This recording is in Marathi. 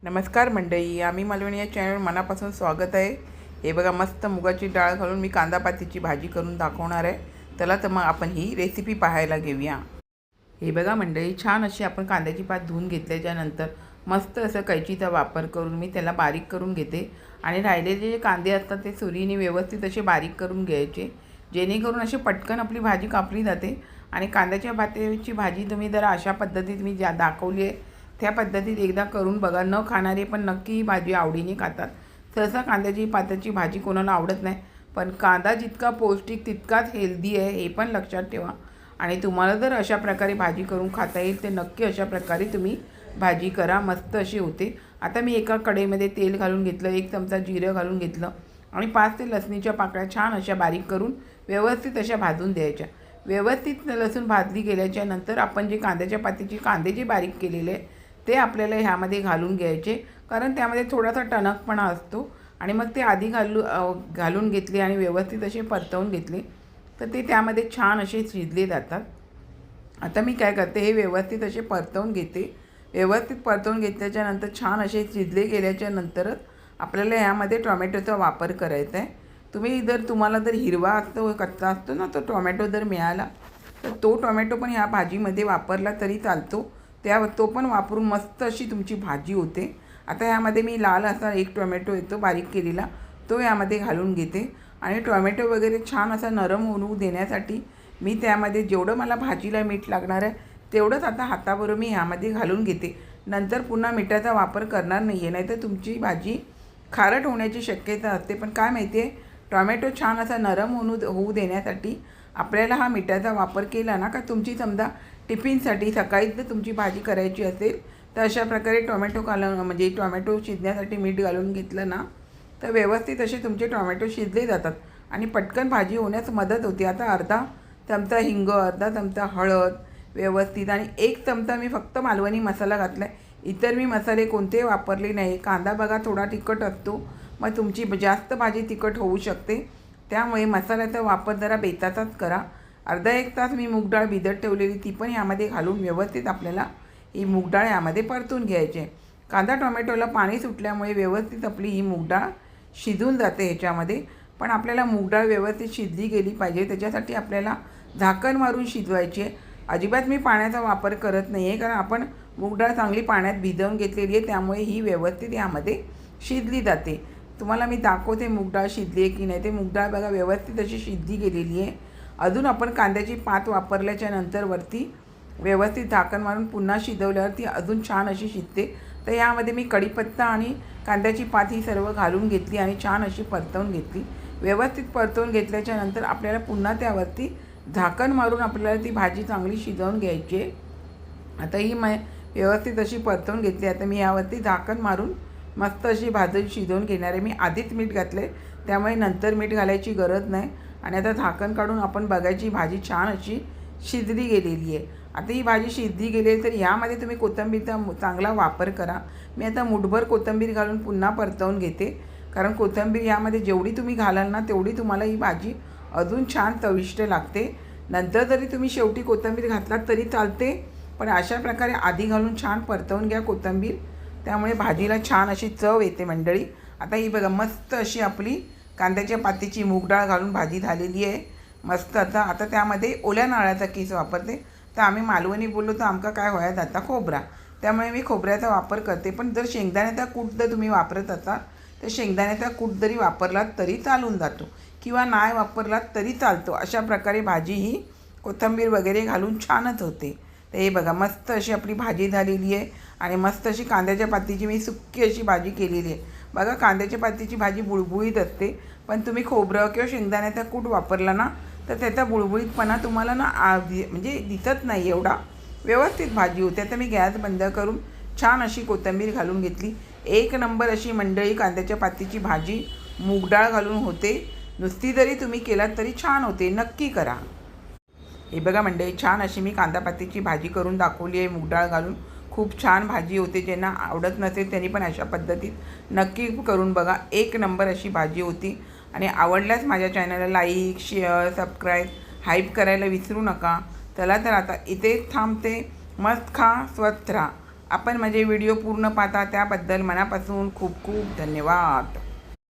नमस्कार मंडळी, आम्ही मालवणी या चॅनलवर मनापासून स्वागत आहे। हे बघा, मस्त मुगाची डाळ घालून मी कांदा पातीची भाजी करून दाखवणार आहे। चला तर मग आपण ही रेसिपी पाहायला घेऊया। हे बघा मंडळी, छान अशी आपण कांद्याची पात धुवून घेतल्याच्यानंतर मस्त असं कैचीचा वापर करून मी त्याला बारीक करून घेते आणि राहिलेले जे कांदे असतात ते सुरीने व्यवस्थित असे बारीक करून घ्यायचे, जेणेकरून असे पटकन आपली भाजी कापली जाते। आणि कांद्याच्या पातीची भाजी तुम्ही जर अशा पद्धतीत मी दाखवली आहे त्या पद्धतीत एकदा करून बघा। न खाणारे पण नक्की ही भाजी आवडीने खातात। सहसा कांद्याची पाताची भाजी कोणाला आवडत नाही, पण कांदा जितका पौष्टिक तितकाच हेल्दी आहे हे पण लक्षात ठेवा। आणि तुम्हाला जर अशा प्रकारे भाजी करून खाता येईल तर नक्की अशा प्रकारे तुम्ही भाजी करा, मस्त अशी होते। आता मी एका कढईमध्ये तेल घालून घेतलं, 1 चमचा जिरं घालून घेतलं आणि 5 ते लसणीच्या पाकळ्या छान अशा बारीक करून व्यवस्थित अशा भाजून द्यायच्या। व्यवस्थित लसूण भाजली गेल्याच्या नंतर आपण जे कांद्याच्या पातीचे कांदे जे बारीक केलेले ते आपल्याला ह्यामध्ये घालून घ्यायचे, कारण त्यामध्ये थोडासा टणकपणा असतो। आणि मग ते आधी घालून घेतले आणि व्यवस्थित असे परतवून घेतले तर ते त्यामध्ये छान असे शिजले जातात। आता मी काय करते, हे व्यवस्थित असे परतवून घेते। व्यवस्थित परतवून घेतल्याच्यानंतर छान असे शिजले गेल्याच्या नंतरच आपल्याला ह्यामध्ये टोमॅटोचा वापर करायचा आहे। तुम्हाला जर हिरवा असतो, कच्चा असतो ना, तो टोमॅटो जर मिळाला तर तो टोमॅटो पण ह्या भाजीमध्ये वापरला तरी चालतो। तो पण वापरून मस्त अशी तुमची भाजी होते। आता यामध्ये मी लाल असा 1 टोमॅटो येतो बारीक केलेला, तो यामध्ये घालून घेते। आणि टोमॅटो वगैरे छान असा नरम होऊ देण्यासाठी मी त्यामध्ये जेवढं मला भाजीला मीठ लागणार आहे तेवढंच आता हाताबरोबर मी ह्यामध्ये घालून घेते। नंतर पुन्हा मिठाचा वापर करणार नाही आहे, नाहीतर तुमची भाजी खारट होण्याची शक्यता असते। पण काय माहिती आहे, टोमॅटो छान असा नरम होऊ देण्यासाठी आपल्याला हा मिठाचा वापर केला ना, का तुमची समजा टिफिनसाठी सकाळीच जर तुमची भाजी करायची असेल तर अशा प्रकारे टोमॅटो शिजण्यासाठी मीठ घालून घेतलं ना तर व्यवस्थित असे तुमचे टोमॅटो शिजले जातात आणि पटकन भाजी होण्यास मदत होते। आता अर्धा चमचा हिंग, अर्धा चमचा हळद व्यवस्थित आणि 1 चमचा मी फक्त मालवणी मसाला घातला आहे। इतर मी मसाले कोणते वापरले नाही। कांदा बघा थोडा तिखट असतो, मग तुमची जास्त भाजी तिखट होऊ शकते, त्यामुळे मसाल्याचा वापर जरा बेताचाच करा। अर्धा 1 तास मी मूग डाळ भिजत ठेवलेली ती पण यामध्ये घालून व्यवस्थित आपल्याला ही मूग डाळ यामध्ये परतून घ्यायची। कांदा टोमॅटोला पाणी सुटल्यामुळे व्यवस्थित आपली ही मूग डाळ शिजून जाते ह्याच्यामध्ये। पण आपल्याला मूग डाळ व्यवस्थित शिजली गेली पाहिजे, त्याच्यासाठी आपल्याला झाकण मारून शिजवायची आहे। अजिबात मी पाण्याचा वापर करत नाही आहे, कारण आपण मूग डाळ चांगली पाण्यात भिजवून घेतलेली आहे, त्यामुळे ही व्यवस्थित यामध्ये शिजली जाते। तुम्हाला मी दाखवते मूग डाळ शिजली आहे की नाही। ते मूग डाळ बघा व्यवस्थित अशी शिजली गेलेली आहे। अजून आपण कांद्याची पात वापरल्याच्या नंतर वरती व्यवस्थित झाकण मारून पुन्हा शिजवल्यावर ती अजून छान अशी शिजते। तर यामध्ये मी कढीपत्ता आणि कांद्याची पात ही सर्व घालून घेतली आणि छान अशी परतवून घेतली। व्यवस्थित परतवून घेतल्याच्या नंतर आपल्याला पुन्हा त्यावरती झाकण मारून आपल्याला ती भाजी चांगली शिजवून घ्यायची आहे। आता ही व्यवस्थित अशी परतवून घेतली। आता मी यावरती झाकण मारून मस्त अशी भाजी शिजवून घेणार आहे। मी आधीच मीठ घातलं आहे, त्यामुळे नंतर मीठ घालायची गरज नाही। आणि आता झाकण काढून आपण बघायची भाजी छान अशी शिजली गेलेली आहे। आता ही भाजी शिजली गेली तर यामध्ये तुम्ही कोथिंबीरचा चांगला वापर करा। मी आता मुठभर कोथिंबीर घालून पुन्हा परतवून घेते, कारण कोथिंबीर यामध्ये जेवढी तुम्ही घालाल ना तेवढी तुम्हाला ही भाजी अजून छान चविष्ट लागते। नंतर जरी तुम्ही शेवटी कोथिंबीर घातलात तरी चालते, पण अशा प्रकारे आधी घालून छान परतवून घ्या कोथिंबीर, त्यामुळे भाजीला छान अशी चव येते मंडळी। आता ही बघा मस्त अशी आपली कांद्याच्या पातीची मूग डाळ घालून भाजी झालेली आहे मस्त। आता त्यामध्ये ओल्या नारळाचा किस वापरते। तर आम्ही मालवणी बोललो तर आमका काय व्हायला जाता खोबरा, त्यामुळे मी खोबऱ्याचा वापर करते। पण जर शेंगदाण्याचा कूट जर तुम्ही वापरत असाल तर शेंगदाण्याचा कूट जरी वापरलात तरी चालून जातो, किंवा नाही वापरलात तरी चालतो। अशा प्रकारे भाजी ही कोथिंबीर वगैरे घालून छानच होते। तर हे बघा मस्त अशी आपली भाजी झालेली आहे आणि मस्त अशी कांद्याच्या पातीची मी सुक्की अशी भाजी केलेली आहे। बघा कांद्याच्या पातीची भाजी बुळबुळीत असते, पण तुम्ही खोबरं किंवा शेंगदाण्याचा कूट वापरला ना तर त्याचा बुळबुळीतपणा तुम्हाला ना म्हणजे दिसत नाही एवढा, व्यवस्थित भाजी होते। आता मी गॅस बंद करून छान अशी कोथिंबीर घालून घेतली। 1 नंबर अशी मंडळी कांद्याच्या पातीची भाजी मूग डाळ घालून होते। नुसती जरी तुम्ही केलात तरी छान होते, नक्की करा। हे बघा मंडळी, छान अशी मी कांदा पातीची भाजी करून दाखवली आहे मूग डाळ घालून। खूप छान भाजी होते, ज्यांना आवडत नसेल त्यांनी पण अशा पद्धतीत नक्की करून बघा। 1 नंबर अशी भाजी होती। आणि आवडल्यास माझ्या चॅनलला लाईक, शेअर, सबस्क्राईब, हाईप करायला विसरू नका। चला तर आता इथेच थांबते। मस्त खा, स्वस्त राहा। आपण माझे व्हिडिओ पूर्ण पाहता त्याबद्दल मनापासून खूप खूप धन्यवाद.